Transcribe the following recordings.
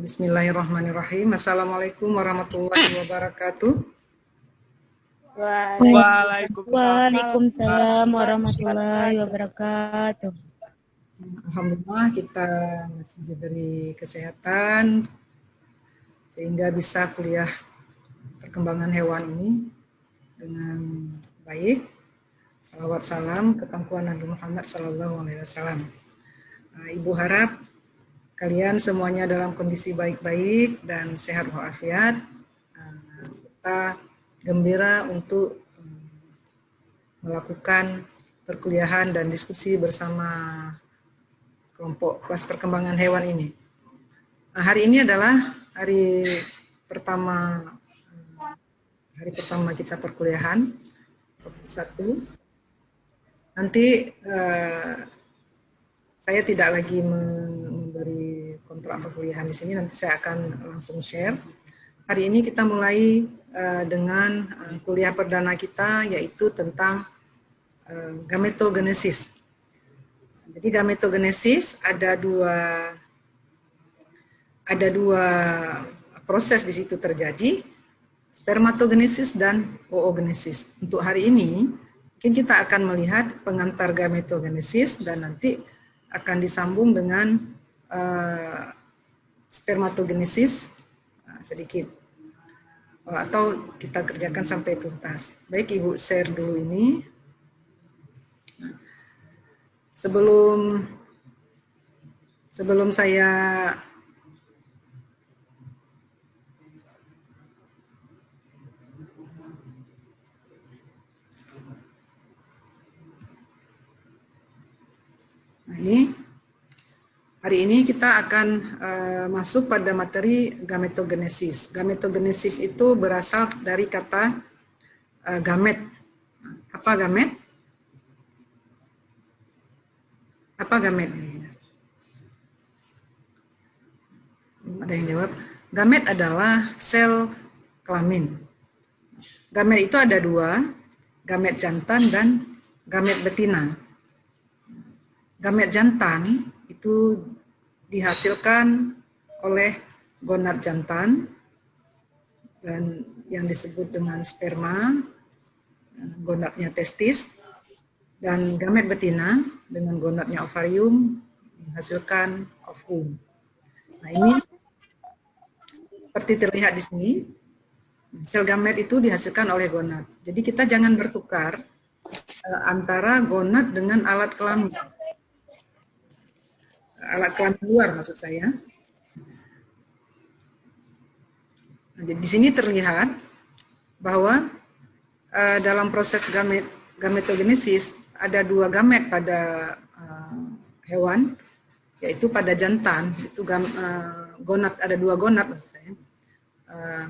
Bismillahirrahmanirrahim. Assalamualaikum warahmatullahi wabarakatuh. Waalaikumsalam warahmatullahi wabarakatuh. Alhamdulillah kita masih diberi kesehatan sehingga bisa kuliah perkembangan hewan ini dengan baik. Salawat salam ke pangkuan Nabi Muhammad SAW. Ibu harap kalian semuanya dalam kondisi baik-baik dan sehat walafiat, serta gembira untuk melakukan perkuliahan dan diskusi bersama kelompok kelas perkembangan hewan ini. Hari ini adalah hari pertama kita perkuliahan, 1. Nanti saya tidak lagi memberi kontrak perkuliahan di sini, nanti saya akan langsung share. Hari ini kita mulai dengan kuliah perdana kita, yaitu tentang gametogenesis. Jadi gametogenesis ada dua proses di situ terjadi, spermatogenesis dan oogenesis. Untuk hari ini mungkin kita akan melihat pengantar gametogenesis dan nanti akan disambung dengan spermatogenesis sedikit, atau kita kerjakan sampai tuntas. Baik, Ibu share dulu ini. Sebelum saya hari ini kita akan masuk pada materi gametogenesis. Gametogenesis itu berasal dari kata gamet. Apa gamet? Apa gamet? Ada yang jawab. Gamet adalah sel kelamin. Gamet itu ada 2, gamet jantan dan gamet betina. Gamet jantan itu dihasilkan oleh gonad jantan dan yang disebut dengan sperma, gonadnya testis, dan gamet betina dengan gonadnya ovarium menghasilkan ovum. Nah, ini seperti terlihat di sini, sel gamet itu dihasilkan oleh gonad. Jadi kita jangan bertukar antara gonad dengan alat kelamin. Alat kelamin luar maksud saya. Nah, di sini terlihat bahwa dalam proses gametogenesis ada 2 gamet pada hewan, yaitu pada jantan itu gonad, ada 2 gonad maksud saya.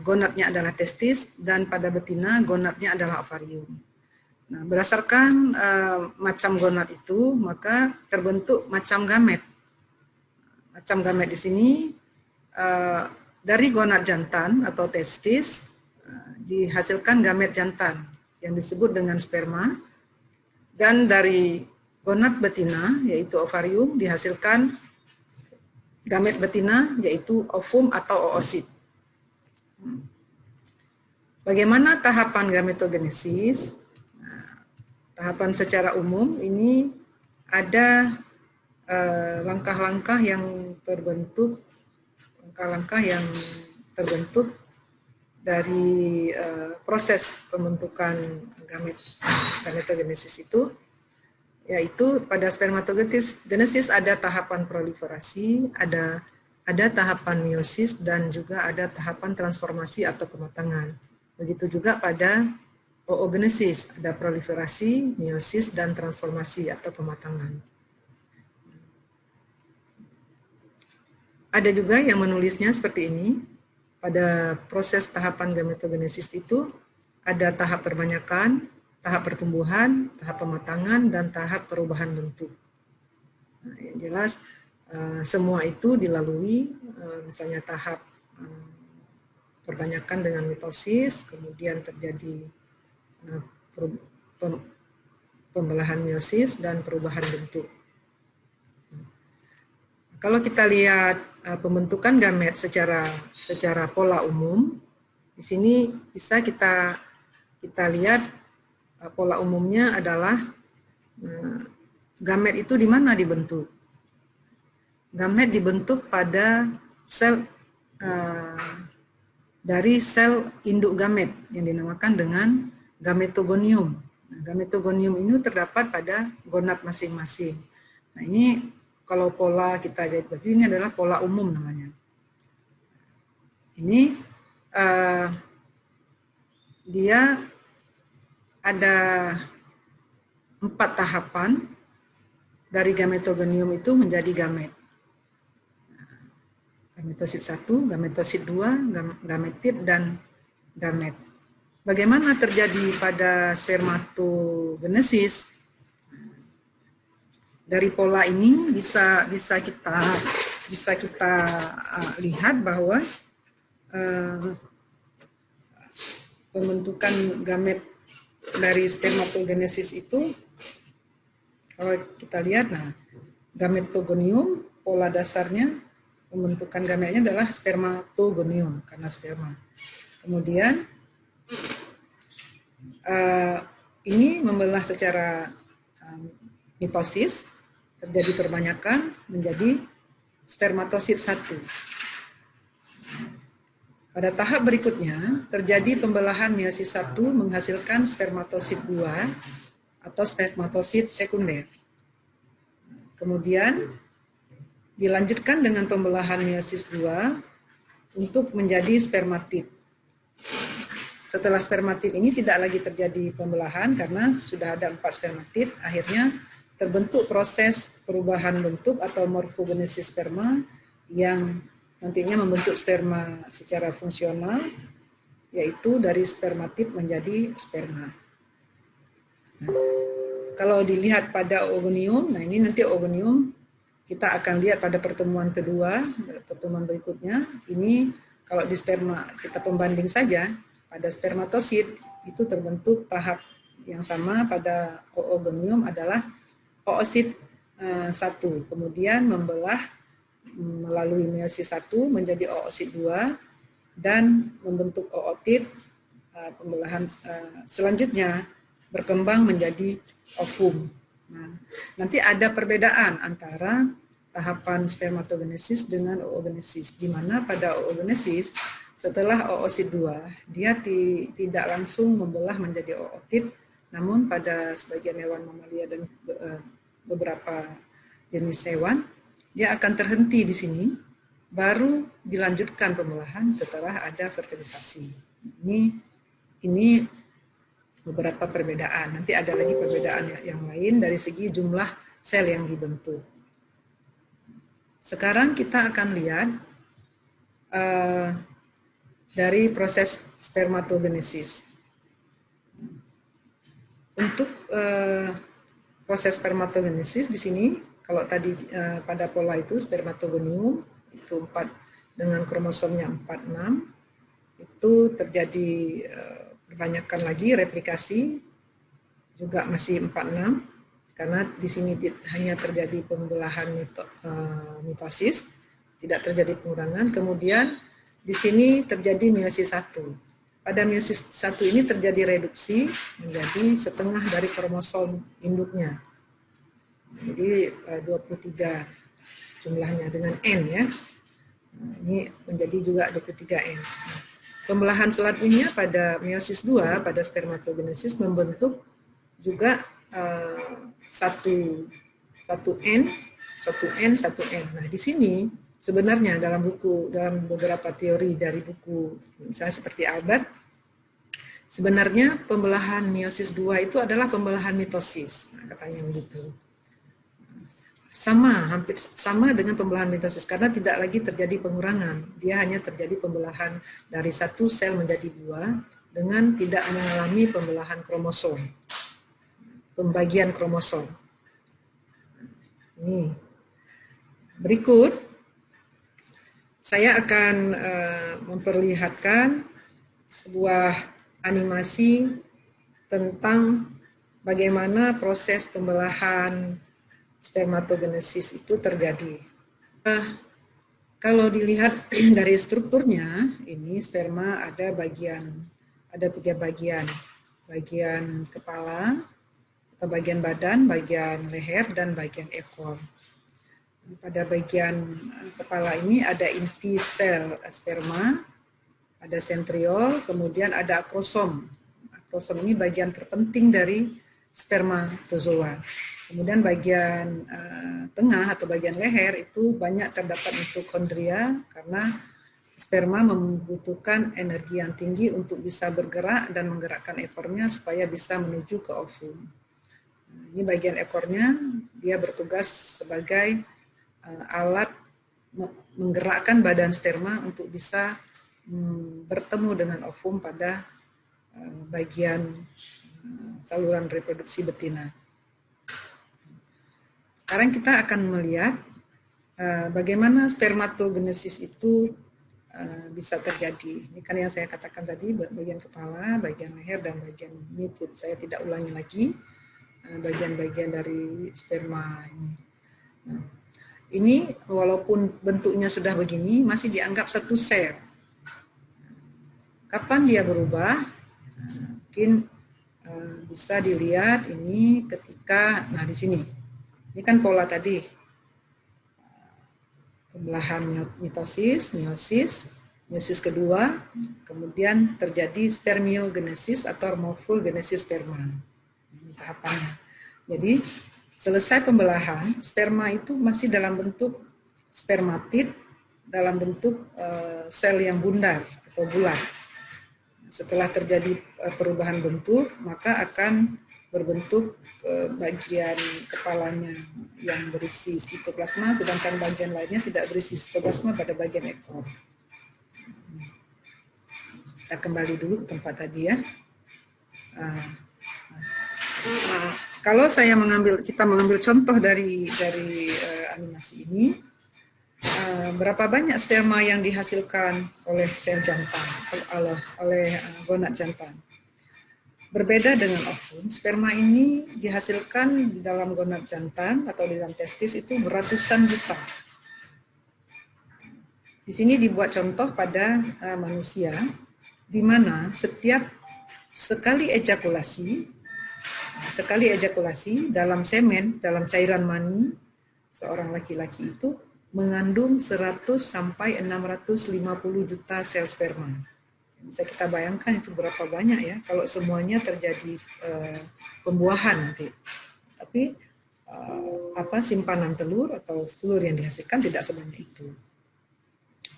Gonadnya adalah testis dan pada betina gonadnya adalah ovarium. Nah, berdasarkan macam gonad itu maka terbentuk macam gamet. Macam gamet di sini dari gonad jantan atau testis dihasilkan gamet jantan yang disebut dengan sperma, dan dari gonad betina yaitu ovarium dihasilkan gamet betina yaitu ovum atau oosit. Bagaimana tahapan gametogenesis? Nah, tahapan secara umum ini ada langkah-langkah yang terbentuk, dari proses pembentukan gametogenesis itu, yaitu pada spermatogenesis ada tahapan proliferasi, ada tahapan meiosis, dan juga ada tahapan transformasi atau kematangan. Begitu juga pada oogenesis, ada proliferasi, meiosis, dan transformasi atau kematangan. Ada juga yang menulisnya seperti ini, pada proses tahapan gametogenesis itu ada tahap perbanyakan, tahap pertumbuhan, tahap pematangan, dan tahap perubahan bentuk. Nah, yang jelas semua itu dilalui, misalnya tahap perbanyakan dengan mitosis, kemudian terjadi pembelahan meiosis dan perubahan bentuk. kalau kita lihat pembentukan gamet secara pola umum, di sini bisa kita lihat pola umumnya adalah gamet itu di mana dibentuk. Gamet dibentuk pada sel dari sel induk gamet yang dinamakan dengan gametogonium. Nah, gametogonium ini terdapat pada gonad masing-masing. Nah, ini kalau pola kita lihat, ini adalah pola umum namanya. Ini dia ada 4 tahapan dari gametogonium itu menjadi gamet. Gametosit 1, gametosit 2, gametid, dan gamet. Bagaimana terjadi pada spermatogenesis? Dari pola ini bisa kita lihat bahwa pembentukan gamet dari spermatogenesis itu, kalau kita lihat, nah, gametogonium pola dasarnya pembentukan gametnya adalah spermatogonium karena sperma. Kemudian ini membelah secara mitosis, terjadi perbanyakan menjadi spermatosit 1. Pada tahap berikutnya terjadi pembelahan meiosis 1 menghasilkan spermatosit 2 atau spermatosit sekunder. Kemudian dilanjutkan dengan pembelahan meiosis 2 untuk menjadi spermatid. Setelah spermatid ini tidak lagi terjadi pembelahan karena sudah ada 4 spermatid, akhirnya terbentuk proses perubahan bentuk atau morfogenesis sperma yang nantinya membentuk sperma secara fungsional, yaitu dari spermatid menjadi sperma. Nah, kalau dilihat pada oogonium, nah ini nanti oogonium kita akan lihat pada pertemuan kedua, pertemuan berikutnya. Ini kalau di sperma kita pembanding saja, pada spermatosit itu terbentuk tahap yang sama pada oogonium adalah oosit 1, kemudian membelah melalui meiosis 1 menjadi oosit 2 dan membentuk ootid. Pembelahan selanjutnya berkembang menjadi ovum. Nah, nanti ada perbedaan antara tahapan spermatogenesis dengan oogenesis, di mana pada oogenesis setelah oosit 2 dia tidak langsung membelah menjadi ootid, namun pada sebagian hewan mamalia dan beberapa jenis hewan dia akan terhenti di sini, baru dilanjutkan pembelahan setelah ada fertilisasi. Ini beberapa perbedaan. Nanti ada lagi perbedaan yang lain dari segi jumlah sel yang dibentuk. Sekarang kita akan lihat dari proses spermatogenesis. Untuk proses spermatogenesis di sini, kalau tadi pada pola itu spermatogonium itu 4 dengan kromosomnya 46, itu terjadi kebanyakan lagi replikasi juga masih 46 karena di sini hanya terjadi pembelahan mitosis, tidak terjadi pengurangan. Kemudian di sini terjadi meiosis 1. Pada meiosis 1 ini terjadi reduksi menjadi setengah dari kromosom induknya. Jadi 23 jumlahnya dengan N ya. Nah, ini menjadi juga 23N. Pembelahan selanjutnya pada meiosis 2 pada spermatogenesis membentuk juga 1N. Nah, di sini sebenarnya dalam beberapa teori dari buku misalnya seperti Albert, sebenarnya pembelahan meiosis 2 itu adalah pembelahan mitosis. Nah, katanya begitu. Hampir sama dengan pembelahan mitosis karena tidak lagi terjadi pengurangan. Dia hanya terjadi pembelahan dari 1 sel menjadi 2 dengan tidak mengalami pembelahan kromosom. Pembagian kromosom. Ini. Berikut saya akan memperlihatkan sebuah animasi tentang bagaimana proses pembelahan spermatogenesis itu terjadi. Kalau dilihat dari strukturnya, ini sperma ada 3 bagian. Bagian kepala, atau bagian badan, bagian leher, dan bagian ekor. Pada bagian kepala ini ada inti sel sperma, ada sentriol, kemudian ada akrosom. Akrosom ini bagian terpenting dari spermatozoa. Kemudian bagian tengah atau bagian leher itu banyak terdapat mitokondria karena sperma membutuhkan energi yang tinggi untuk bisa bergerak dan menggerakkan ekornya supaya bisa menuju ke ovum. Ini bagian ekornya, dia bertugas sebagai alat menggerakkan badan sperma untuk bisa bertemu dengan ovum pada bagian saluran reproduksi betina. Sekarang kita akan melihat bagaimana spermatogenesis itu bisa terjadi. Ini kan yang saya katakan tadi, bagian kepala, bagian leher, dan bagian ini saya tidak ulangi lagi, bagian-bagian dari sperma ini. Nah, ini walaupun bentuknya sudah begini, masih dianggap satu sel. Kapan dia berubah? Mungkin bisa dilihat ini ketika, nah di sini. Ini kan pola tadi, pembelahan mitosis, meiosis kedua, kemudian terjadi spermiogenesis atau morfogenesis sperma. Ini tahapannya. Jadi selesai pembelahan, sperma itu masih dalam bentuk spermatid, dalam bentuk sel yang bundar atau bulat. Setelah terjadi perubahan bentuk, maka akan berbentuk bagian kepalanya yang berisi sitoplasma, sedangkan bagian lainnya tidak berisi sitoplasma pada bagian ekor. Kita kembali dulu ke tempat tadi ya. Kalau kita mengambil contoh dari animasi ini, berapa banyak sperma yang dihasilkan oleh sel jantan, oleh gonad jantan. Berbeda dengan ovum, sperma ini dihasilkan di dalam gonad jantan atau di dalam testis itu beratusan juta. Di sini dibuat contoh pada manusia, di mana setiap sekali ejakulasi dalam semen, dalam cairan mani seorang laki-laki itu mengandung 100 sampai 650 juta sel sperma. Bisa kita bayangkan itu berapa banyak ya kalau semuanya terjadi pembuahan nanti. Tapi simpanan telur atau telur yang dihasilkan tidak sebanyak itu.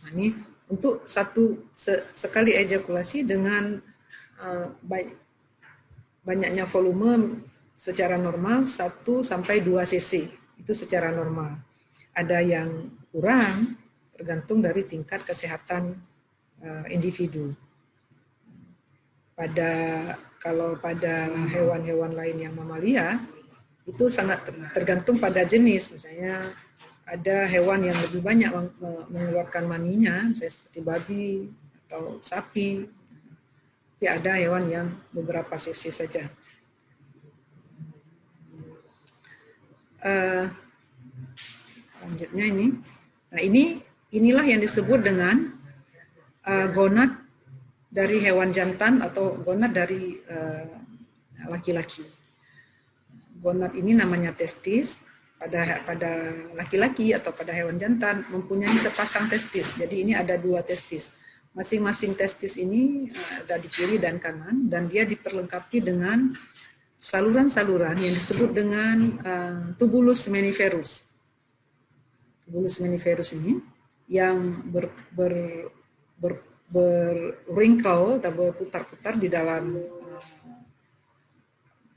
Nah, ini untuk sekali ejakulasi dengan banyaknya volume secara normal 1 sampai 2 cc. Itu secara normal. Ada yang kurang tergantung dari tingkat kesehatan individu. Kalau pada hewan-hewan lain yang mamalia, itu sangat tergantung pada jenis. Misalnya ada hewan yang lebih banyak mengeluarkan maninya, misalnya seperti babi atau sapi. Tapi ada hewan yang beberapa cc saja. Selanjutnya ini. Nah, inilah yang disebut dengan gonad dari hewan jantan atau gonad dari laki-laki. Gonad ini namanya testis. Pada laki-laki atau pada hewan jantan mempunyai sepasang testis. Jadi ini ada 2 testis. Masing-masing testis ini ada di kiri dan kanan, dan dia diperlengkapi dengan saluran-saluran yang disebut dengan tubulus seminiferus. Tubulus seminiferus ini yang berwrinkle atau berputar-putar di dalam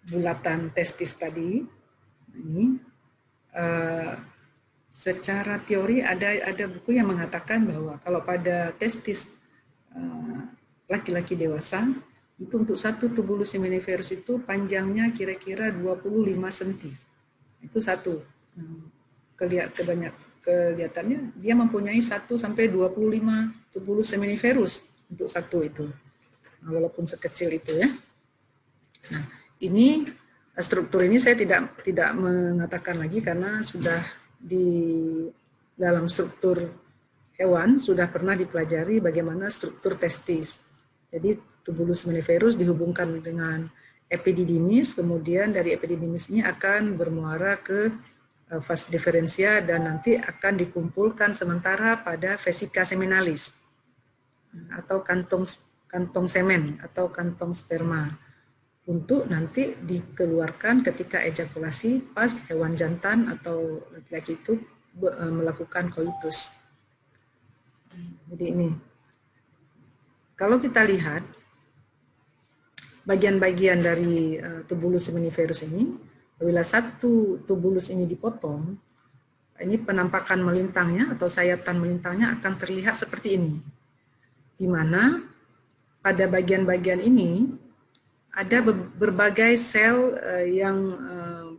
bulatan testis tadi. Ini secara teori ada buku yang mengatakan bahwa kalau pada testis laki-laki dewasa itu untuk satu tubulus seminiferus itu panjangnya kira-kira 25 cm. Itu satu. Kelihatannya dia mempunyai 1 sampai 25 tubulus seminiferus untuk satu itu. Nah, walaupun sekecil itu ya. Nah, ini struktur ini saya tidak mengatakan lagi karena sudah dalam struktur hewan sudah pernah dipelajari bagaimana struktur testis. Jadi tubulus seminiferus dihubungkan dengan epididymis, kemudian dari epididymis ini akan bermuara ke vas deferentia dan nanti akan dikumpulkan sementara pada vesica seminalis atau kantong semen atau kantong sperma untuk nanti dikeluarkan ketika ejakulasi pas hewan jantan atau laki-laki itu melakukan koitus. Jadi ini, kalau kita lihat bagian-bagian dari tubulus seminiferus ini, apabila satu tubulus ini dipotong, ini penampakan melintangnya atau sayatan melintangnya akan terlihat seperti ini, di mana pada bagian-bagian ini ada berbagai sel yang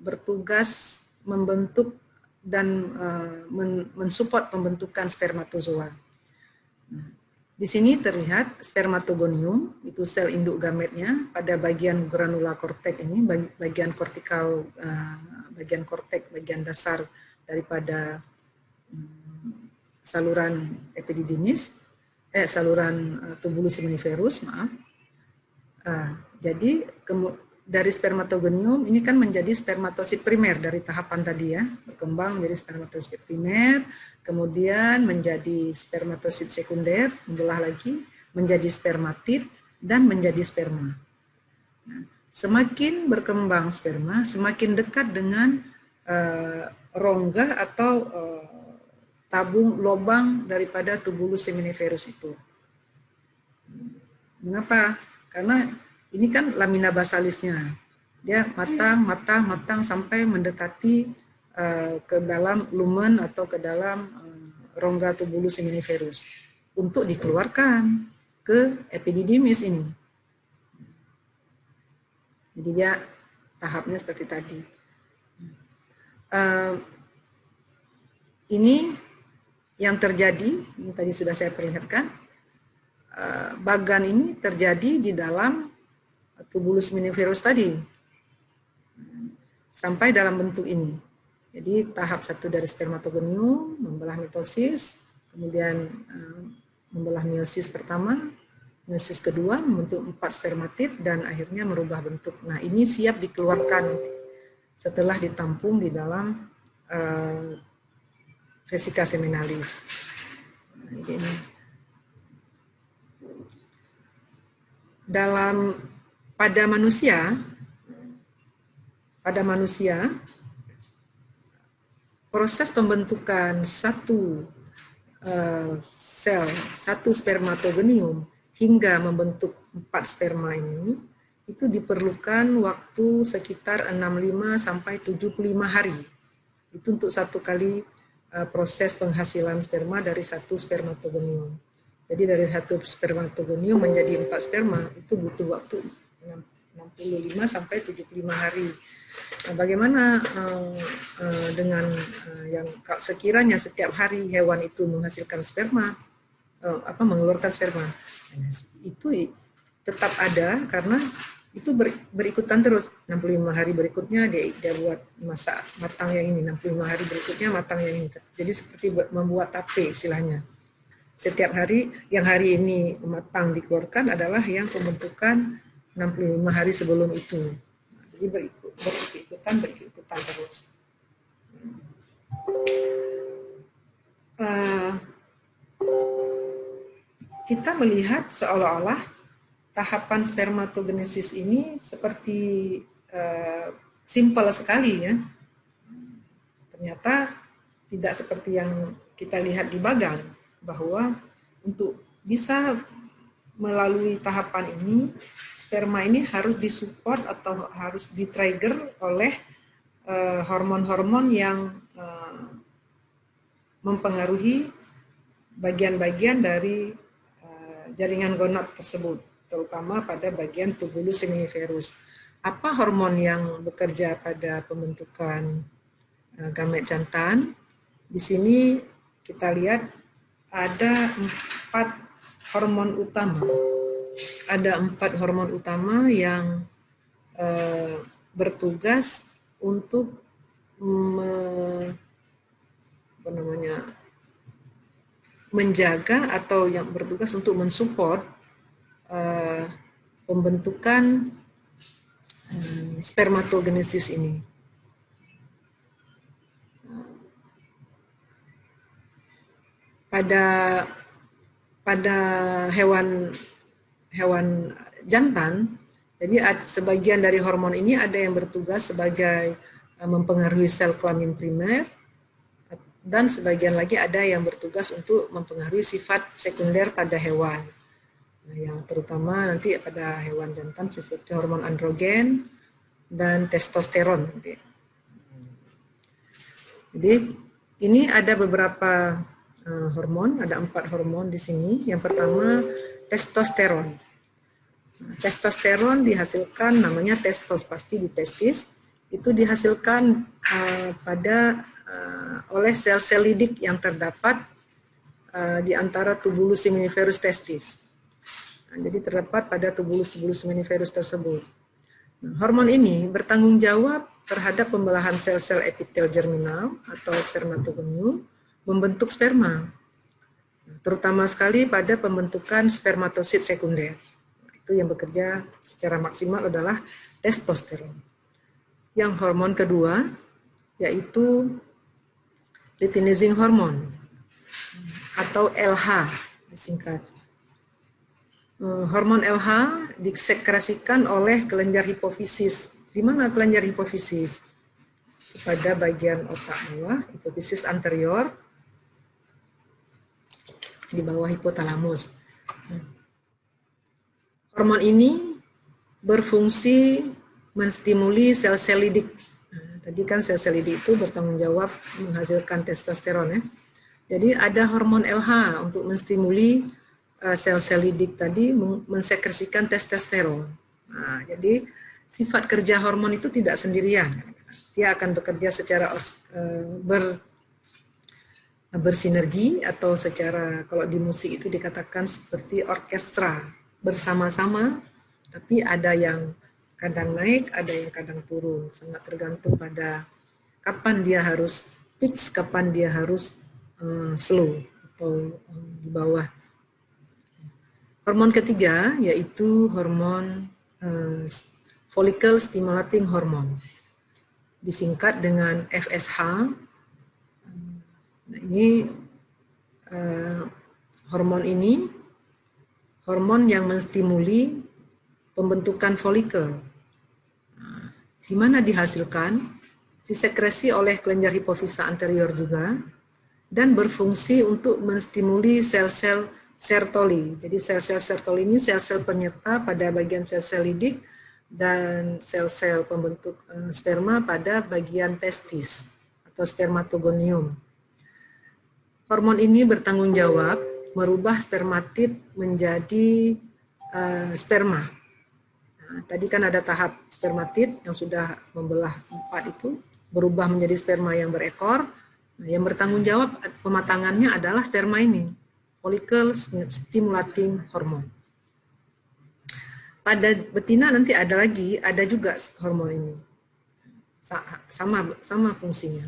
bertugas membentuk dan mensupport pembentukan spermatozoa. Di sini terlihat spermatogonium, itu sel induk gametnya pada bagian granula kortek ini, bagian kortikal, bagian kortek, bagian dasar daripada saluran epididymis, saluran tubulus seminiferus, maaf. Jadi dari spermatogonium ini kan menjadi spermatosit primer dari tahapan tadi ya, berkembang menjadi spermatosit primer, kemudian menjadi spermatosit sekunder, membelah lagi menjadi spermatid dan menjadi sperma. Nah, semakin berkembang sperma, semakin dekat dengan rongga atau tabung lubang daripada tubulus seminiferus itu. Mengapa? Karena ini kan lamina basalisnya, dia matang sampai mendekati ke dalam lumen atau ke dalam rongga tubulus seminiferus untuk dikeluarkan ke epididymis ini. Jadi dia tahapnya seperti tadi. Ini yang terjadi, ini tadi sudah saya perlihatkan, bagan ini terjadi di dalam tubulus seminiferus tadi sampai dalam bentuk ini. Jadi tahap satu dari spermatogonium membelah mitosis, kemudian membelah meiosis pertama, meiosis kedua membentuk 4 spermatid dan akhirnya merubah bentuk. Nah, ini siap dikeluarkan setelah ditampung di dalam vesica seminalis. Nah, ini. Pada manusia, proses pembentukan satu sel, satu spermatogonium hingga membentuk 4 sperma ini, itu diperlukan waktu sekitar 65 sampai 75 hari. Itu untuk satu kali proses penghasilan sperma dari satu spermatogonium. Jadi dari satu spermatogonium menjadi 4 sperma itu butuh waktu 65 sampai 75 hari. Nah, bagaimana dengan yang sekiranya setiap hari hewan itu menghasilkan sperma, mengeluarkan sperma, itu tetap ada karena itu berikutan terus. 65 hari berikutnya dia buat masak matang yang ini, 65 hari berikutnya matang yang ini. Jadi seperti membuat tape istilahnya. Setiap hari, yang hari ini matang dikeluarkan adalah yang pembentukan 65 hari sebelum itu. Jadi berikutan terus. Kita melihat seolah-olah tahapan spermatogenesis ini seperti simpel sekali ya. Ternyata tidak seperti yang kita lihat di bagan, bahwa untuk bisa melalui tahapan ini, sperma ini harus disupport atau harus di-trigger oleh hormon-hormon yang mempengaruhi bagian-bagian dari jaringan gonad tersebut, terutama pada bagian tubulus seminiferus. Apa hormon yang bekerja pada pembentukan gamet jantan? Di sini kita lihat ada 4 hormon utama. Ada 4 hormon utama yang bertugas untuk menjaga atau yang bertugas untuk mensupport pembentukan spermatogenesis ini. Pada hewan jantan, jadi sebagian dari hormon ini ada yang bertugas sebagai mempengaruhi sel kelamin primer, dan sebagian lagi ada yang bertugas untuk mempengaruhi sifat sekunder pada hewan. Nah, yang terutama nanti pada hewan jantan seperti hormon androgen dan testosteron. Jadi ini ada beberapa hormon, ada 4 hormon di sini. Yang pertama testosteron. Testosteron dihasilkan, namanya testos, pasti di testis. Itu dihasilkan oleh sel-sel lidik yang terdapat di antara tubulus seminiferus testis. Nah, jadi terdapat pada tubulus seminiferus tersebut. Nah, hormon ini bertanggung jawab terhadap pembelahan sel-sel epitel germinal atau spermatogonium membentuk sperma, terutama sekali pada pembentukan spermatosit sekunder. Itu yang bekerja secara maksimal adalah testosteron. Yang hormon kedua yaitu luteinizing hormon atau LH disingkat. Hormon LH disekresikan oleh kelenjar hipofisis. Di mana kelenjar hipofisis? Pada bagian otak bawah, hipofisis anterior, di bawah hipotalamus. Hormon ini berfungsi menstimuli sel-sel lidik. Nah, tadi kan sel-sel lidik itu bertanggung jawab menghasilkan testosteron, ya. Jadi ada hormon LH untuk menstimuli sel-sel lidik tadi mensekresikan testosteron. Nah, jadi sifat kerja hormon itu tidak sendirian. Dia akan bekerja secara bersinergi atau secara, kalau di musik itu dikatakan seperti orkestra, bersama-sama, tapi ada yang kadang naik, ada yang kadang turun. Sangat tergantung pada kapan dia harus pitch, kapan dia harus slow atau di bawah. Hormon ketiga yaitu hormon follicle stimulating hormone, disingkat dengan FSH. Nah, ini hormon yang menstimuli pembentukan folikel. Nah, di mana dihasilkan? Disekresi oleh kelenjar hipofisa anterior juga, dan berfungsi untuk menstimuli sel-sel Sertoli. Jadi sel-sel Sertoli ini sel-sel penyerta pada bagian sel-sel lidik dan sel-sel pembentuk sperma pada bagian testis atau spermatogonium. Hormon ini bertanggung jawab merubah spermatid menjadi sperma. Nah, tadi kan ada tahap spermatid yang sudah membelah 4 itu, berubah menjadi sperma yang berekor. Nah, yang bertanggung jawab pematangannya adalah sperma ini, follicle stimulating hormone. Pada betina nanti ada juga hormon ini, sama fungsinya.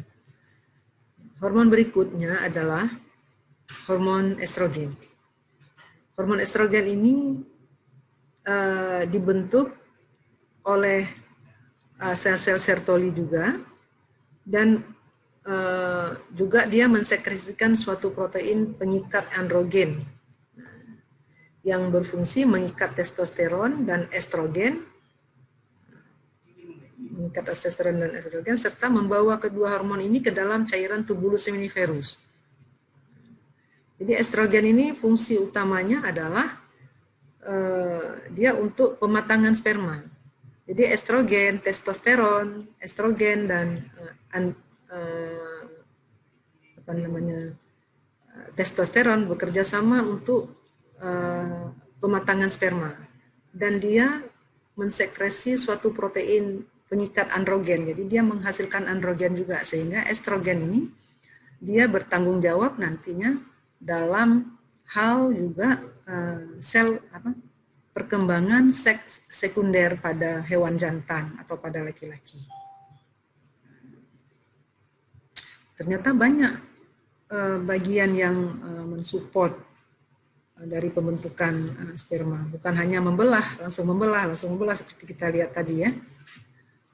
Hormon berikutnya adalah hormon estrogen. Hormon estrogen ini dibentuk oleh sel-sel Sertoli juga, dan juga dia mensekresikan suatu protein pengikat androgen yang berfungsi mengikat testosteron dan estrogen, serta membawa kedua hormon ini ke dalam cairan tubulus seminiferus. Jadi estrogen ini fungsi utamanya adalah dia untuk pematangan sperma. Jadi estrogen, testosteron, estrogen dan testosteron bekerja sama untuk pematangan sperma, dan dia mensekresi suatu protein pengikat androgen. Jadi dia menghasilkan androgen juga, sehingga estrogen ini dia bertanggung jawab nantinya dalam hal juga perkembangan seks sekunder pada hewan jantan atau pada laki-laki. Ternyata banyak bagian yang mensupport dari pembentukan sperma, bukan hanya langsung membelah seperti kita lihat tadi ya.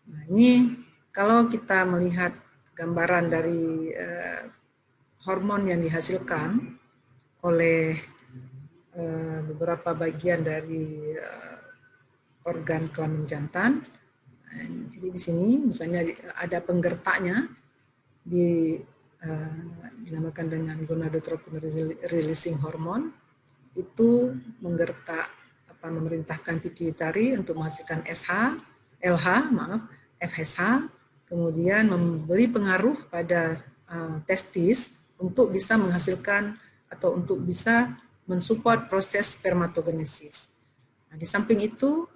Nah, ini kalau kita melihat gambaran dari hormon yang dihasilkan oleh beberapa bagian dari organ kelamin jantan. Jadi di sini misalnya ada penggertaknya dinamakan dengan gonadotropin releasing hormone, itu menggertak memerintahkan pituitari untuk menghasilkan FSH, kemudian memberi pengaruh pada testis untuk bisa menghasilkan atau untuk bisa mensupport proses spermatogenesis. Nah, di samping itu,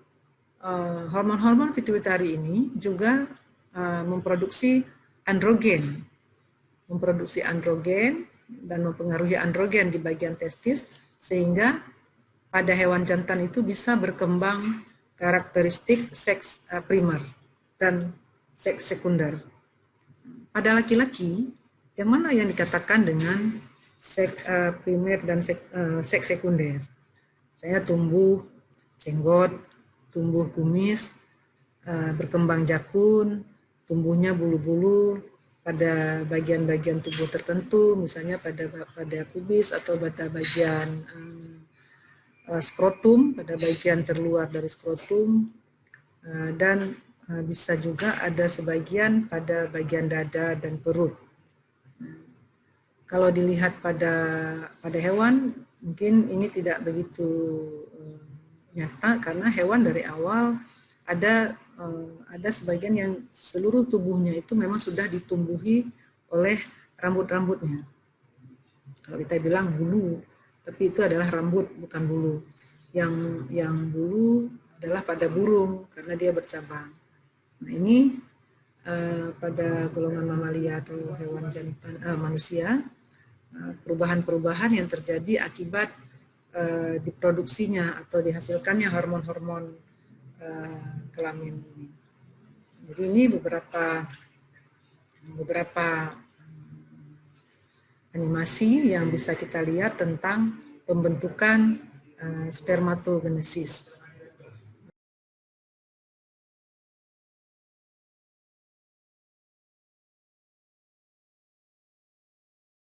hormon-hormon pituitari ini juga memproduksi androgen dan mempengaruhi androgen di bagian testis, sehingga pada hewan jantan itu bisa berkembang karakteristik seks primer dan seks sekunder. Pada laki-laki, yang mana yang dikatakan dengan seks primer dan seks sekunder? Misalnya tumbuh jenggot, tumbuh kumis, berkembang jakun, tumbuhnya bulu-bulu pada bagian-bagian tubuh tertentu, misalnya pada pubis atau pada bagian skrotum, pada bagian terluar dari skrotum, dan bisa juga ada sebagian pada bagian dada dan perut. Kalau dilihat pada hewan, mungkin ini tidak begitu nyata karena hewan dari awal ada sebagian yang seluruh tubuhnya itu memang sudah ditumbuhi oleh rambut-rambutnya. Kalau kita bilang bulu, tapi itu adalah rambut bukan bulu. Yang bulu adalah pada burung karena dia bercabang. Nah, ini pada golongan mamalia atau hewan jantan manusia, perubahan-perubahan yang terjadi akibat diproduksinya atau dihasilkannya hormon-hormon kelamin ini. Jadi ini beberapa animasi yang bisa kita lihat tentang pembentukan spermatogenesis.